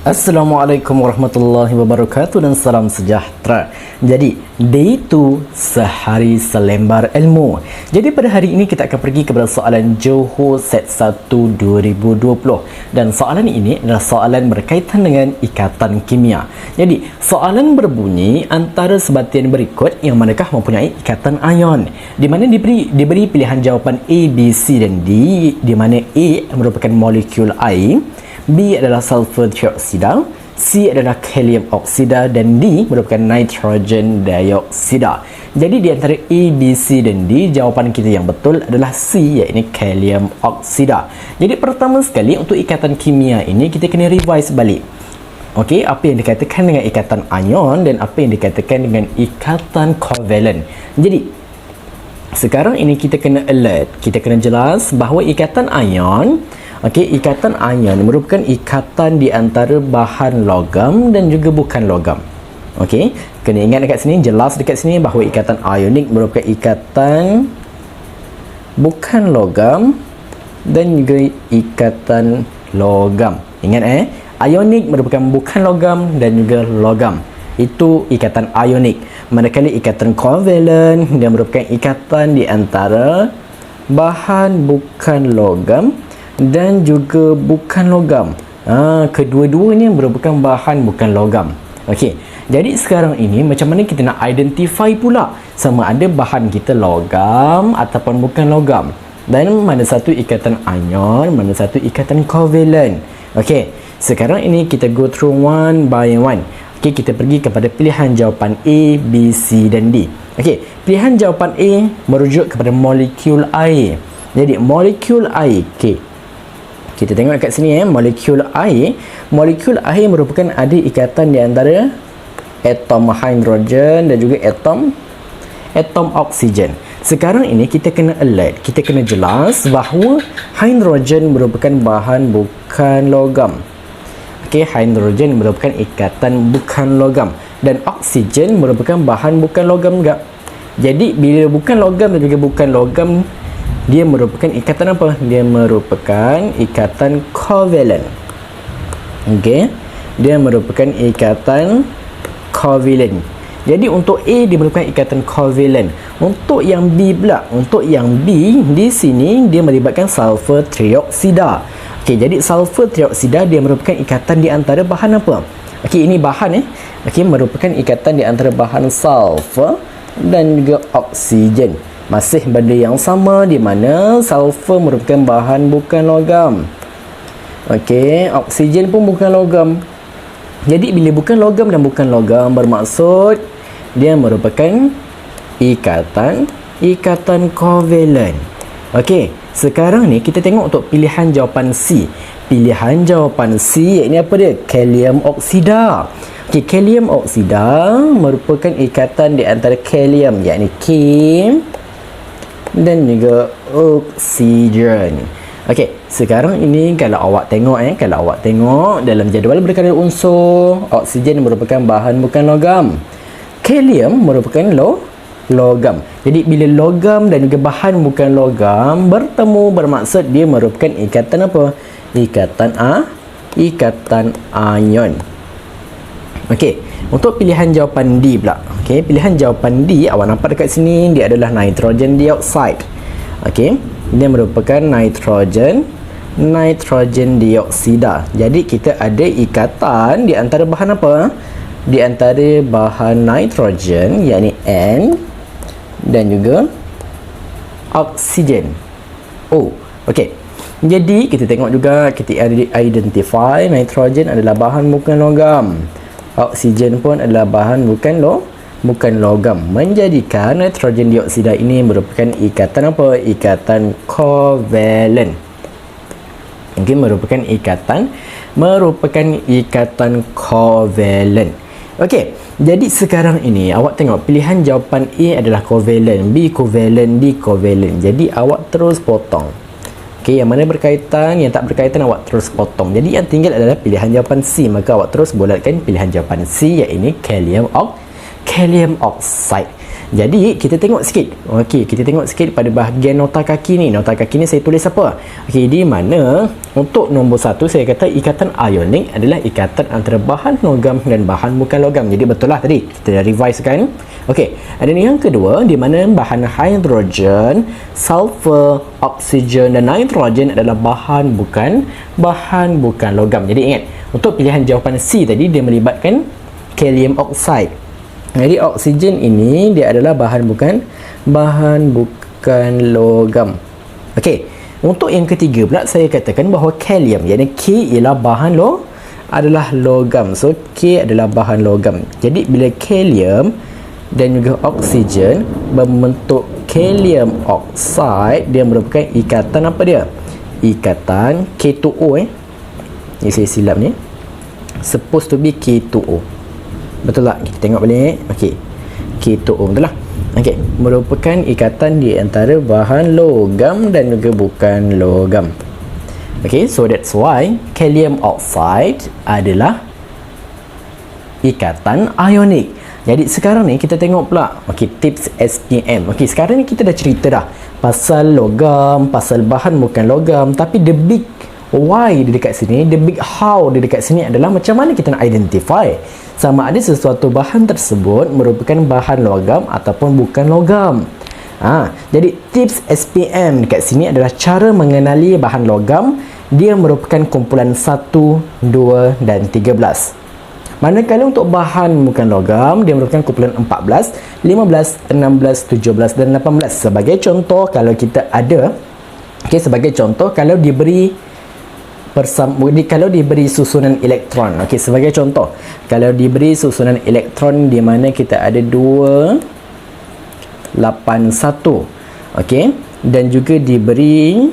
Assalamualaikum warahmatullahi wabarakatuh dan salam sejahtera. Jadi, day 2 sehari selembar ilmu. Jadi pada hari ini kita akan pergi kepada soalan Johor set 1 2020. Dan soalan ini adalah soalan berkaitan dengan ikatan kimia. Jadi, soalan berbunyi antara sebatian berikut yang manakah mempunyai ikatan ion. Di mana diberi pilihan jawapan A, B, C dan D, di mana A merupakan molekul air, B adalah sulfur trioksida, C adalah kalium oksida dan D merupakan nitrogen dioksida. Jadi di antara A, B, C dan D, jawapan kita yang betul adalah C, iaitu kalium oksida. Jadi pertama sekali untuk ikatan kimia ini kita kena revise balik. Okey, apa yang dikatakan dengan ikatan ion dan apa yang dikatakan dengan ikatan covalent. Jadi sekarang ini kita kena alert, kita kena jelas bahawa ikatan ion, ikatan ion merupakan ikatan di antara bahan logam dan juga bukan logam. Okey, kena ingat dekat sini, jelas dekat sini bahawa ikatan ionik merupakan ikatan bukan logam dan juga ikatan logam. Ingat ionik merupakan bukan logam dan juga logam. Itu ikatan ionik. Manakala ikatan covalent dia merupakan ikatan di antara bahan bukan logam dan juga bukan logam. Kedua-duanya merupakan bahan bukan logam. Okey. Jadi sekarang ini macam mana kita nak identify pula sama ada bahan kita logam ataupun bukan logam. Dan mana satu ikatan ion, mana satu ikatan covalent. Okey. Sekarang ini kita go through one by one. Okey, kita pergi kepada pilihan jawapan A, B, C dan D. Okey, pilihan jawapan A merujuk kepada molekul air. Jadi molekul air, kita tengok kat sini molekul air merupakan ada ikatan di antara atom hidrogen dan juga atom oksigen. Sekarang ini kita kena alert, kita kena jelas bahawa hidrogen merupakan bahan bukan logam. Hidrogen merupakan ikatan bukan logam dan oksigen merupakan bahan bukan logam juga. Jadi bila bukan logam dan juga bukan logam, dia merupakan ikatan apa? Dia merupakan ikatan covalent. Dia merupakan ikatan covalent. Jadi untuk A dia merupakan ikatan covalent. Untuk yang B pula, untuk yang B di sini dia melibatkan sulfur trioksida. Jadi sulfur trioksida dia merupakan ikatan di antara bahan apa? Ini bahan merupakan ikatan di antara bahan sulfur dan juga oksigen. Masih benda yang sama di mana sulfur merupakan bahan bukan logam. Oksigen pun bukan logam. Jadi bila bukan logam dan bukan logam bermaksud dia merupakan ikatan covalent. Sekarang ni kita tengok untuk pilihan jawapan C. Pilihan jawapan C iaitu apa dia? Kalium oksida. Kalium oksida merupakan ikatan di antara kalium iaitu K dan juga oksigen. Sekarang ini kalau awak tengok dalam jadual berkadar unsur, oksigen merupakan bahan bukan logam. Kalium merupakan logam. Jadi bila logam dan juga bahan bukan logam bertemu bermaksud dia merupakan ikatan apa? Ikatan ion. Untuk pilihan jawapan D pula. Pilihan jawapan D awak nampak dekat sini dia adalah nitrogen dioxide. Dia merupakan nitrogen dioksida. Jadi kita ada ikatan di antara bahan apa? Di antara bahan nitrogen iaitu N dan juga oksigen. Jadi kita tengok juga, kita identify nitrogen adalah bahan bukan logam. Oksigen pun adalah bahan bukan logam. Menjadikan nitrogen dioksida ini merupakan ikatan apa? Ikatan covalent. Merupakan ikatan covalent. Jadi sekarang ini awak tengok pilihan jawapan A adalah covalent, B covalent, D covalent. Jadi awak terus potong. Yang mana berkaitan, yang tak berkaitan awak terus potong. Jadi yang tinggal adalah pilihan jawapan C. Maka awak terus bulatkan pilihan jawapan C iaitu kalium oxide. Jadi kita tengok sikit. Okey, kita tengok sikit pada bahagian nota kaki ni. Nota kaki ni saya tulis apa? Okey, di mana untuk nombor 1 saya kata ikatan ionik adalah ikatan antara bahan logam dan bahan bukan logam. Jadi betul lah tadi. Kita dah revise kan? Okey, ada yang kedua di mana bahan hidrogen, sulfur, oksigen dan nitrogen adalah bahan bukan logam. Jadi ingat, untuk pilihan jawapan C tadi dia melibatkan kalium oxide. Jadi oksigen ini dia adalah bahan bukan logam. Okey, untuk yang ketiga pula saya katakan bahawa kalium, iaitu K ialah bahan adalah logam. So K adalah bahan logam. Jadi bila kalium dan juga oksigen membentuk kalium oxide, dia merupakan ikatan apa dia? Ikatan K2O Ni saya silap ni. Supposed to be K2O. Betul tak? Kita tengok balik. Okey. K2O betul lah. Okey, merupakan ikatan di antara bahan logam dan juga bukan logam. Okey, so that's why kalium oxide adalah ikatan ionik. Jadi sekarang ni kita tengok pula tips SPM. Sekarang ni kita dah cerita dah pasal logam, pasal bahan bukan logam, tapi the big why di dekat sini, the big how di dekat sini adalah macam mana kita nak identify sama ada sesuatu bahan tersebut merupakan bahan logam ataupun bukan logam. Jadi tips SPM dekat sini adalah cara mengenali bahan logam. Dia merupakan kumpulan 1, 2 dan 13. Manakala untuk bahan bukan logam, dia merupakan kumpulan 14, 15, 16, 17 dan 18. Sebagai contoh, kalau kita ada kalau diberi susunan elektron. Sebagai contoh, kalau diberi susunan elektron di mana kita ada 281, dan juga diberi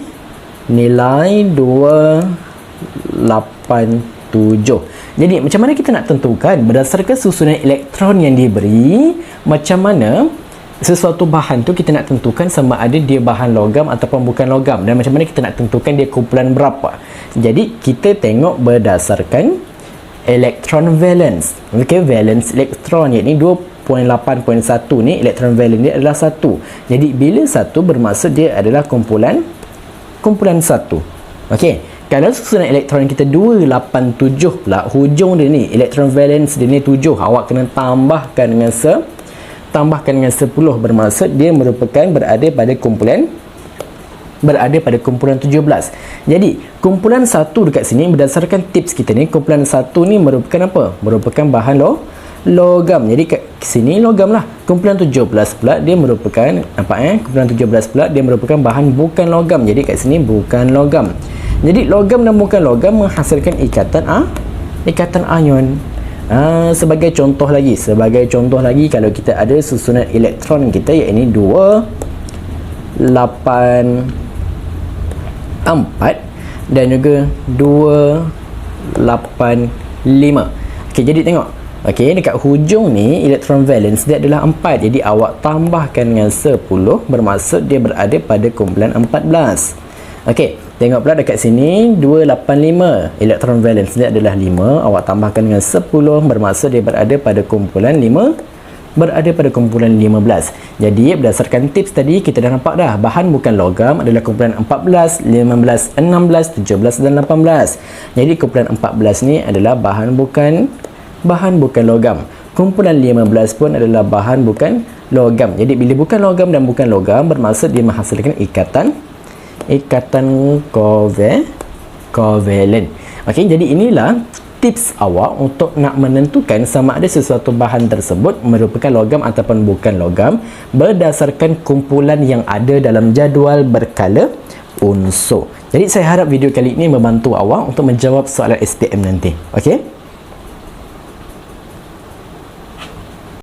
nilai 287. Jadi macam mana kita nak tentukan berdasarkan susunan elektron yang diberi, macam mana sesuatu bahan tu kita nak tentukan sama ada dia bahan logam ataupun bukan logam, dan macam mana kita nak tentukan dia kumpulan berapa. Jadi kita tengok berdasarkan elektron valence. Valence elektron iaitu 2.8.1 ni, elektron valence dia adalah 1. Jadi bila 1 bermaksud dia adalah kumpulan 1. Kalau susunan elektron kita 287 pula, hujung dia ni elektron valence dia ni 7, awak kena tambahkan dengan 10, bermaksud dia merupakan berada pada kumpulan 17. Jadi kumpulan 1 dekat sini berdasarkan tips kita ni, kumpulan 1 ni merupakan apa? Merupakan bahan logam. Jadi kat sini logam lah. Kumpulan 17 pula dia merupakan kumpulan 17 pula dia merupakan bahan bukan logam. Jadi kat sini bukan logam. Jadi logam dan bukan logam menghasilkan ikatan ion. Sebagai contoh lagi, kalau kita ada susunan elektron kita iaitu 284 dan juga 285. Jadi tengok. Dekat hujung ni elektron valence dia adalah 4. Jadi awak tambahkan dengan 10, bermaksud dia berada pada kumpulan 14. Tengok pula dekat sini 285, elektron valence dia adalah 5, awak tambahkan dengan 10, bermaksud dia berada pada kumpulan 15. Jadi berdasarkan tips tadi kita dah nampak dah bahan bukan logam adalah kumpulan 14, 15, 16, 17 dan 18. Jadi kumpulan 14 ni adalah bahan bukan logam. Kumpulan 15 pun adalah bahan bukan logam. Jadi bila bukan logam dan bukan logam bermaksud dia menghasilkan ikatan covalent. Jadi inilah tips awak untuk nak menentukan sama ada sesuatu bahan tersebut merupakan logam ataupun bukan logam berdasarkan kumpulan yang ada dalam jadual berkala unsur. Jadi saya harap video kali ini membantu awak untuk menjawab soalan SPM nanti.